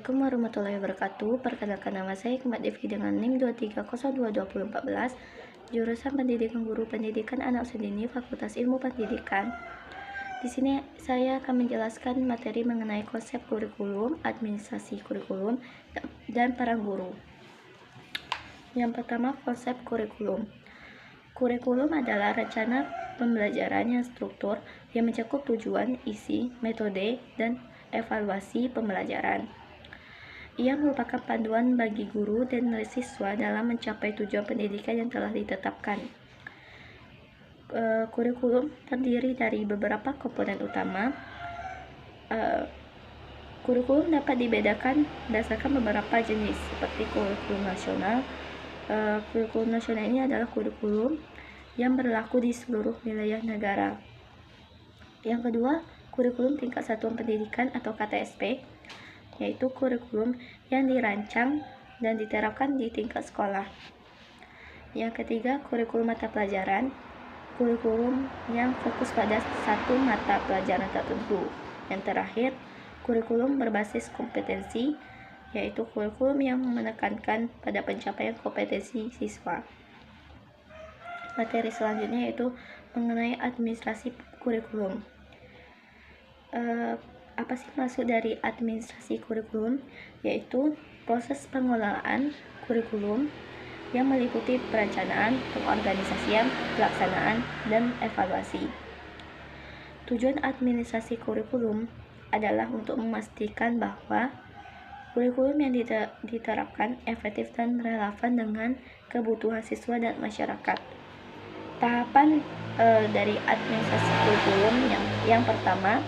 Assalamualaikum warahmatullahi wabarakatuh. Perkenalkan, nama saya Hikmat Devi dengan NIM 2302014, jurusan Pendidikan Guru Pendidikan Anak Usia Dini, Fakultas Ilmu Pendidikan. Di sini saya akan menjelaskan materi mengenai konsep kurikulum, administrasi kurikulum, dan peran guru. Yang pertama, konsep kurikulum. Kurikulum adalah rencana pembelajaran yang struktur yang mencakup tujuan, isi, metode, dan evaluasi pembelajaran. Ia merupakan panduan bagi guru dan siswa dalam mencapai tujuan pendidikan yang telah ditetapkan. Kurikulum terdiri dari beberapa komponen utama. Kurikulum dapat dibedakan berdasarkan beberapa jenis, seperti kurikulum nasional. Kurikulum nasional ini adalah kurikulum yang berlaku di seluruh wilayah negara. Yang kedua, kurikulum tingkat satuan pendidikan atau KTSP, yaitu kurikulum yang dirancang dan diterapkan di tingkat sekolah. Yang ketiga, kurikulum mata pelajaran, kurikulum yang fokus pada satu mata pelajaran tertentu. Yang terakhir, kurikulum berbasis kompetensi, yaitu kurikulum yang menekankan pada pencapaian kompetensi siswa. Materi selanjutnya yaitu mengenai administrasi kurikulum. Apa sih maksud dari administrasi kurikulum? Yaitu proses pengelolaan kurikulum yang meliputi perencanaan, pengorganisasian, pelaksanaan, dan evaluasi. Tujuan administrasi kurikulum adalah untuk memastikan bahwa kurikulum yang diterapkan efektif dan relevan dengan kebutuhan siswa dan masyarakat. Tahapan dari administrasi kurikulum yang pertama,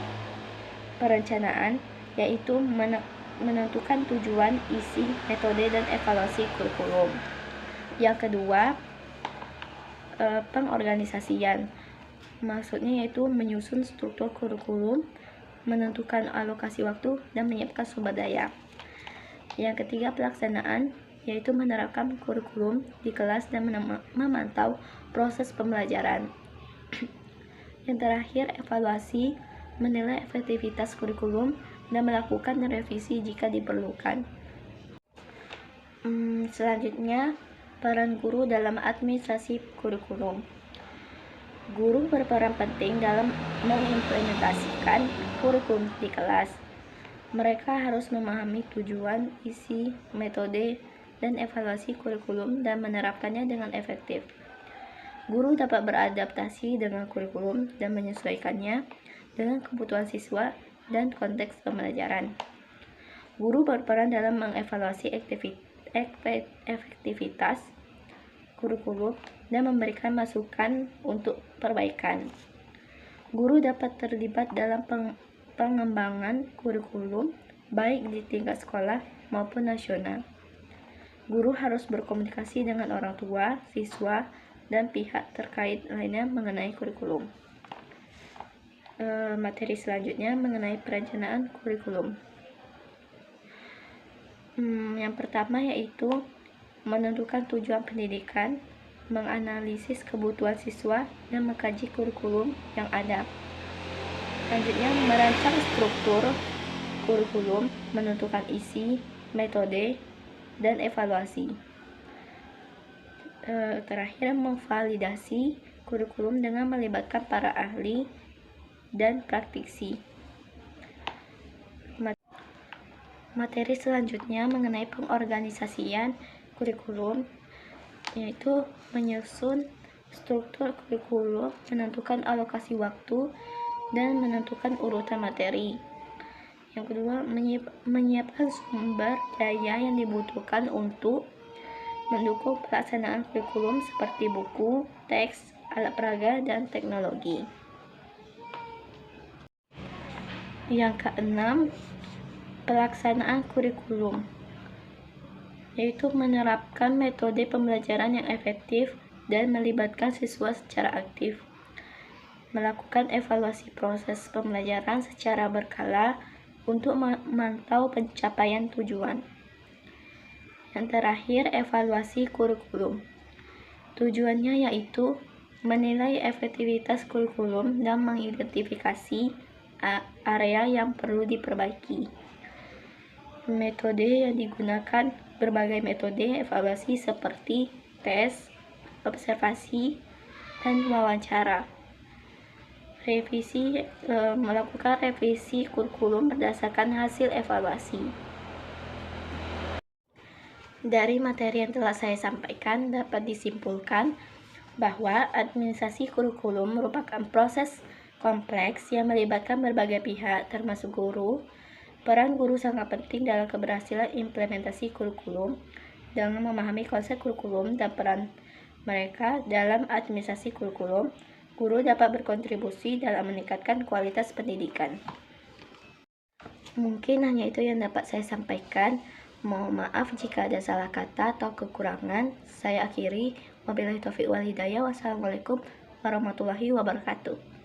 perencanaan, yaitu menentukan tujuan, isi, metode, dan evaluasi kurikulum. Yang kedua, pengorganisasian, maksudnya yaitu menyusun struktur kurikulum, menentukan alokasi waktu, dan menyiapkan sumber daya. Yang ketiga, pelaksanaan, yaitu menerapkan kurikulum di kelas dan memantau proses pembelajaran. Yang terakhir, evaluasi, menilai efektivitas kurikulum dan melakukan revisi jika diperlukan. Selanjutnya, peran guru dalam administrasi kurikulum. Guru berperan penting dalam mengimplementasikan kurikulum di kelas. Mereka harus memahami tujuan, isi, metode, dan evaluasi kurikulum dan menerapkannya dengan efektif. Guru dapat beradaptasi dengan kurikulum dan menyesuaikannya dengan kebutuhan siswa dan konteks pembelajaran. Guru berperan dalam mengevaluasi efektivitas kurikulum dan memberikan masukan untuk perbaikan. Guru dapat terlibat dalam pengembangan kurikulum baik di tingkat sekolah maupun nasional. Guru harus berkomunikasi dengan orang tua, siswa, dan pihak terkait lainnya mengenai kurikulum. Materi selanjutnya mengenai perencanaan kurikulum. Yang pertama yaitu menentukan tujuan pendidikan, menganalisis kebutuhan siswa, dan mengkaji kurikulum yang ada. Selanjutnya, merancang struktur kurikulum, menentukan isi, metode, dan evaluasi. Terakhir, memvalidasi kurikulum dengan melibatkan para ahli dan praktisi. Materi selanjutnya mengenai pengorganisasian kurikulum, yaitu menyusun struktur kurikulum, menentukan alokasi waktu, dan menentukan urutan materi. Yang kedua, menyiapkan sumber daya yang dibutuhkan untuk mendukung pelaksanaan kurikulum seperti buku, teks, alat peraga, dan teknologi. Yang keenam, pelaksanaan kurikulum, yaitu menerapkan metode pembelajaran yang efektif dan melibatkan siswa secara aktif. Melakukan evaluasi proses pembelajaran secara berkala untuk memantau pencapaian tujuan. Yang terakhir, evaluasi kurikulum. Tujuannya yaitu menilai efektivitas kurikulum dan mengidentifikasi area yang perlu diperbaiki. Metode yang digunakan berbagai metode evaluasi seperti tes, observasi, dan wawancara. Melakukan revisi kurikulum berdasarkan hasil evaluasi. Dari materi yang telah saya sampaikan dapat disimpulkan bahwa administrasi kurikulum merupakan proses kompleks yang melibatkan berbagai pihak termasuk guru. Peran guru sangat penting dalam keberhasilan implementasi kurikulum. Dengan memahami konsep kurikulum dan peran mereka dalam administrasi kurikulum, guru dapat berkontribusi dalam meningkatkan kualitas pendidikan. Mungkin hanya itu yang dapat saya sampaikan. Mohon maaf jika ada salah kata atau kekurangan. Saya akhiri. Wabillahi taufiq wal hidayah. Wassalamualaikum warahmatullahi wabarakatuh.